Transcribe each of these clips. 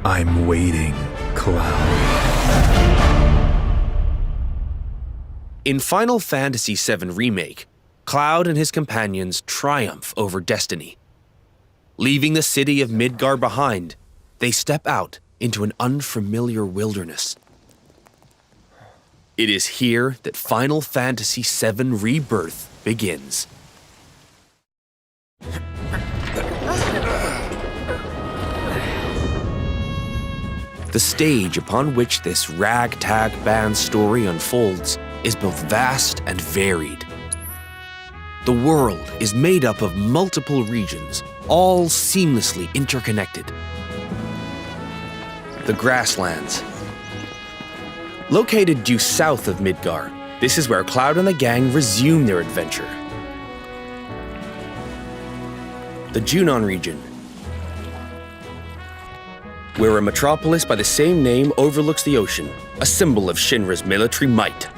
I'm waiting, Cloud. In Final Fantasy VII Remake, Cloud and his companions triumph over destiny. Leaving the city of Midgar behind, they step out into an unfamiliar wilderness. It is here that Final Fantasy VII Rebirth begins. The stage upon which this ragtag band story unfolds is both vast and varied. The world is made up of multiple regions, all seamlessly interconnected. The Grasslands. Located due south of Midgar, this is where Cloud and the gang resume their adventure. The Junon region, where a metropolis by the same name overlooks the ocean, a symbol of Shinra's military might.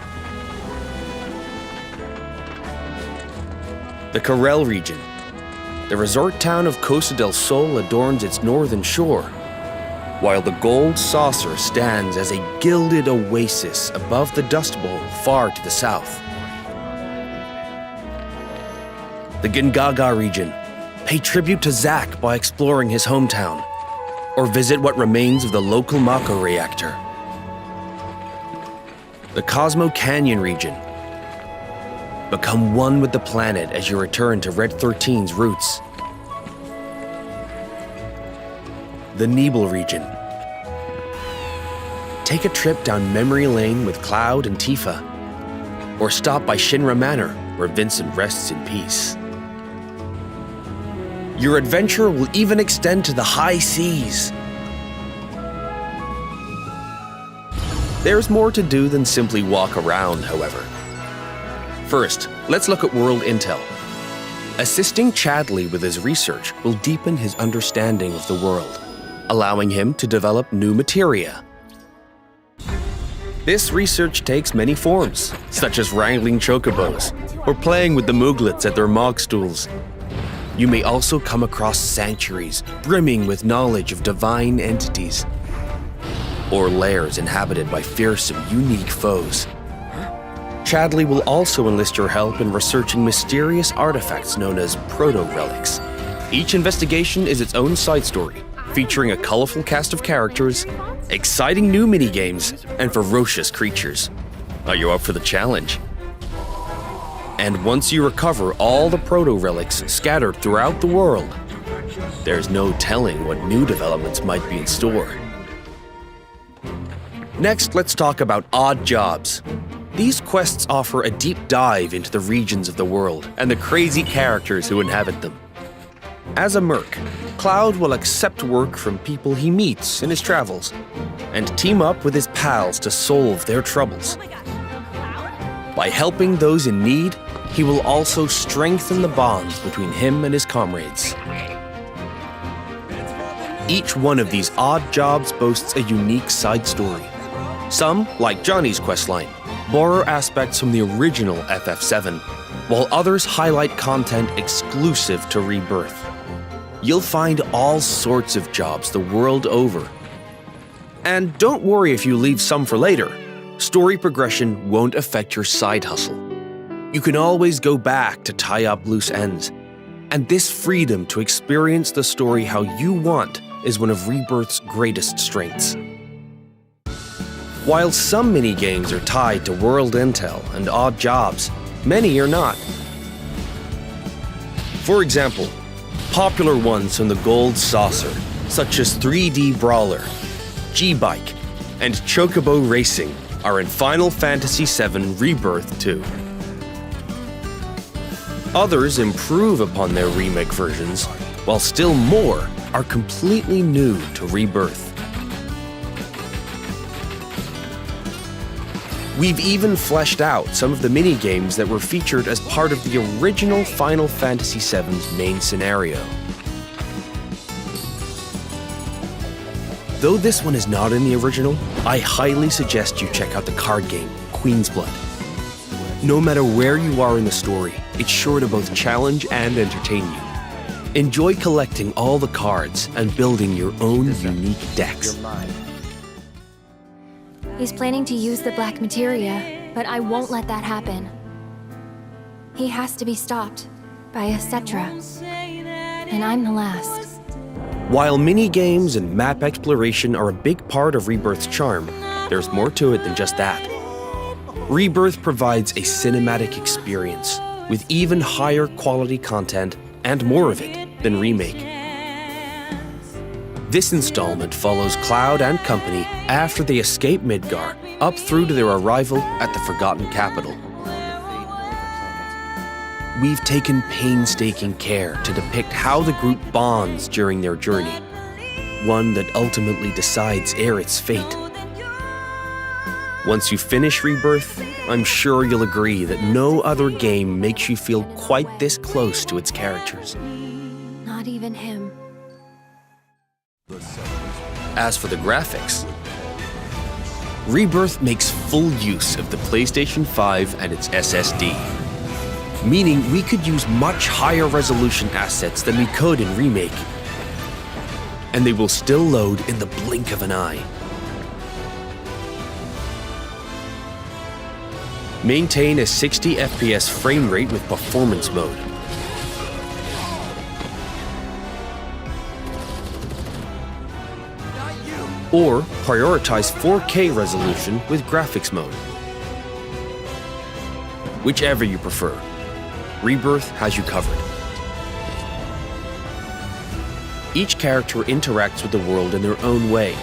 The Corel region. The resort town of Costa del Sol adorns its northern shore, while the Gold Saucer stands as a gilded oasis above the Dust Bowl far to the south. The Gingaga region. Pay tribute to Zack by exploring his hometown, or visit what remains of the local Mako reactor. The Cosmo Canyon region. Become one with the planet as you return to Red 13's roots. The Nebel region. Take a trip down memory lane with Cloud and Tifa, or stop by Shinra Manor, where Vincent rests in peace. Your adventure will even extend to the high seas. There's more to do than simply walk around, however. First, let's look at world intel. Assisting Chadley with his research will deepen his understanding of the world, allowing him to develop new materia. This research takes many forms, such as wrangling chocobos or playing with the Mooglets at their Mog stools. You may also come across sanctuaries brimming with knowledge of divine entities, or lairs inhabited by fearsome, unique foes. Chadley will also enlist your help in researching mysterious artifacts known as proto-relics. Each investigation is its own side story, featuring a colorful cast of characters, exciting new minigames, and ferocious creatures. Are you up for the challenge? And once you recover all the proto-relics scattered throughout the world, there's no telling what new developments might be in store. Next, let's talk about odd jobs. These quests offer a deep dive into the regions of the world and the crazy characters who inhabit them. As a merc, Cloud will accept work from people he meets in his travels and team up with his pals to solve their troubles. By helping those in need, he will also strengthen the bonds between him and his comrades. Each one of these odd jobs boasts a unique side story. Some, like Johnny's questline, borrow aspects from the original FF7, while others highlight content exclusive to Rebirth. You'll find all sorts of jobs the world over. And don't worry if you leave some for later. Story progression won't affect your side hustle. You can always go back to tie up loose ends. And this freedom to experience the story how you want is one of Rebirth's greatest strengths. While some minigames are tied to world intel and odd jobs, many are not. For example, popular ones from the Gold Saucer, such as 3D Brawler, G-Bike, and Chocobo Racing, are in Final Fantasy VII Rebirth 2. Others improve upon their remake versions, while still more are completely new to Rebirth. We've even fleshed out some of the mini-games that were featured as part of the original Final Fantasy VII's main scenario. Though this one is not in the original, I highly suggest you check out the card game, Queen's Blood. No matter where you are in the story, it's sure to both challenge and entertain you. Enjoy collecting all the cards and building your own unique decks. He's planning to use the black materia, but I won't let that happen. He has to be stopped by a Cetra, and I'm the last. While mini-games and map exploration are a big part of Rebirth's charm, there's more to it than just that. Rebirth provides a cinematic experience with even higher quality content and more of it than Remake. This installment follows Cloud and company after they escape Midgar, up through to their arrival at the Forgotten Capital. We've taken painstaking care to depict how the group bonds during their journey, one that ultimately decides Aerith's fate. Once you finish Rebirth, I'm sure you'll agree that no other game makes you feel quite this close to its characters. Not even him. As for the graphics, Rebirth makes full use of the PlayStation 5 and its SSD, meaning we could use much higher resolution assets than we could in Remake, and they will still load in the blink of an eye. Maintain a 60 FPS frame rate with performance mode. Or prioritize 4K resolution with graphics mode. Whichever you prefer, Rebirth has you covered. Each character interacts with the world in their own way.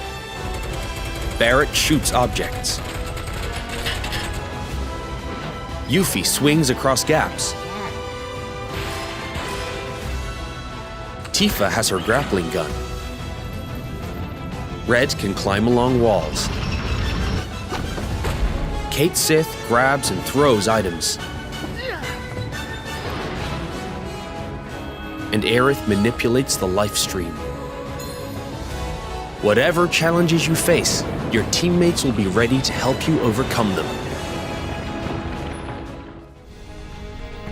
Barrett shoots objects. Yuffie swings across gaps. Tifa has her grappling gun. Red can climb along walls. Kate Sith grabs and throws items. And Aerith manipulates the life stream. Whatever challenges you face, your teammates will be ready to help you overcome them.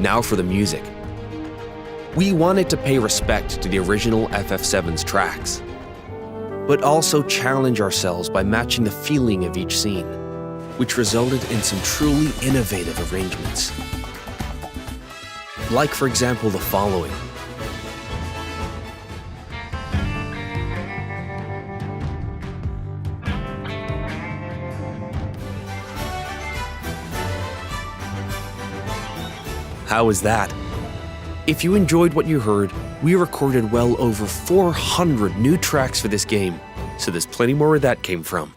Now for the music. We wanted to pay respect to the original FF7's tracks, but also challenge ourselves by matching the feeling of each scene, which resulted in some truly innovative arrangements. Like, for example, the following. How was that? If you enjoyed what you heard, we recorded well over 400 new tracks for this game, so there's plenty more where that came from.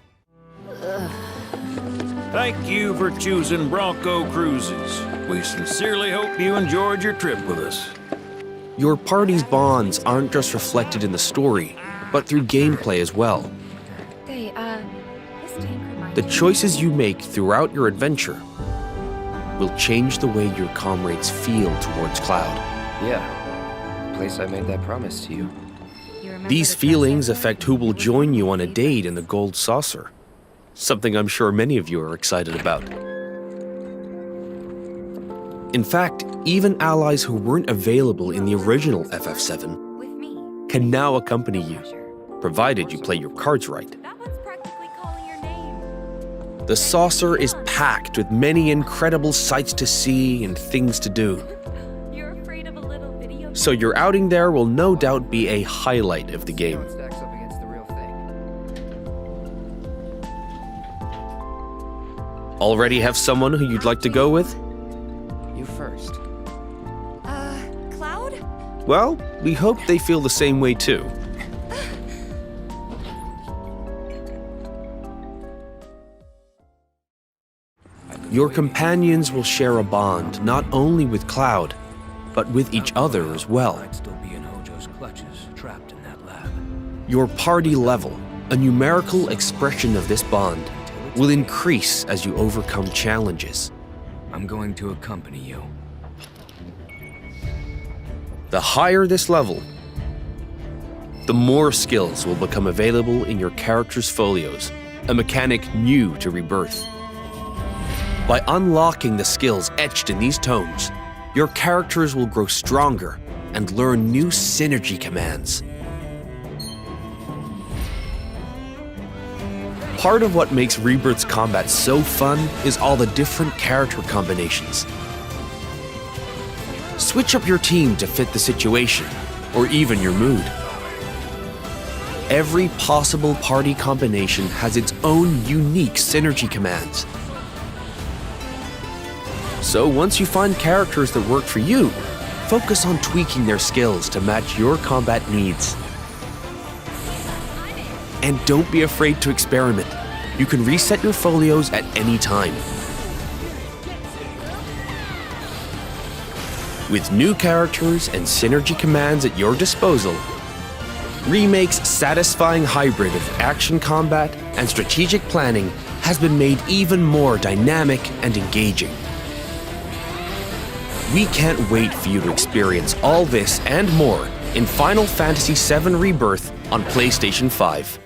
Thank you for choosing Bronco Cruises. We sincerely hope you enjoyed your trip with us. Your party's bonds aren't just reflected in the story, but through gameplay as well. Hey, this tank reminds The me. choices you make throughout your adventure will change the way your comrades feel towards Cloud. Yeah, the place I made that promise to you. You remember These the feelings sunset? affect who will join you on a date in the Gold Saucer, something I'm sure many of you are excited about. In fact, even allies who weren't available in the original FF7 With me. can now accompany you, provided you play your cards right. That one's practically calling your name. The saucer is packed with many incredible sights to see and things to do, You're afraid of a little video. so your outing there will no doubt be a highlight of the See how game. it stacks up against the real thing. Already have someone who you'd like to go with? You first. Cloud? Well, we hope they feel the same way too. Your companions will share a bond not only with Cloud, but with each other as well. I'd still be in Hojo's clutches, trapped developed in that lab. Your party level, a numerical expression of this bond, will increase as you overcome challenges. I'm going to accompany you. The higher this level, the more skills will become available in your character's folios, a mechanic new to Rebirth. By unlocking the skills etched in these tomes, your characters will grow stronger and learn new synergy commands. Part of what makes Rebirth's combat so fun is all the different character combinations. Switch up your team to fit the situation, or even your mood. Every possible party combination has its own unique synergy commands. So once you find characters that work for you, focus on tweaking their skills to match your combat needs. And don't be afraid to experiment. You can reset your folios at any time. With new characters and synergy commands at your disposal, Remake's satisfying hybrid of action combat and strategic planning has been made even more dynamic and engaging. We can't wait for you to experience all this and more in Final Fantasy VII Rebirth on PlayStation 5.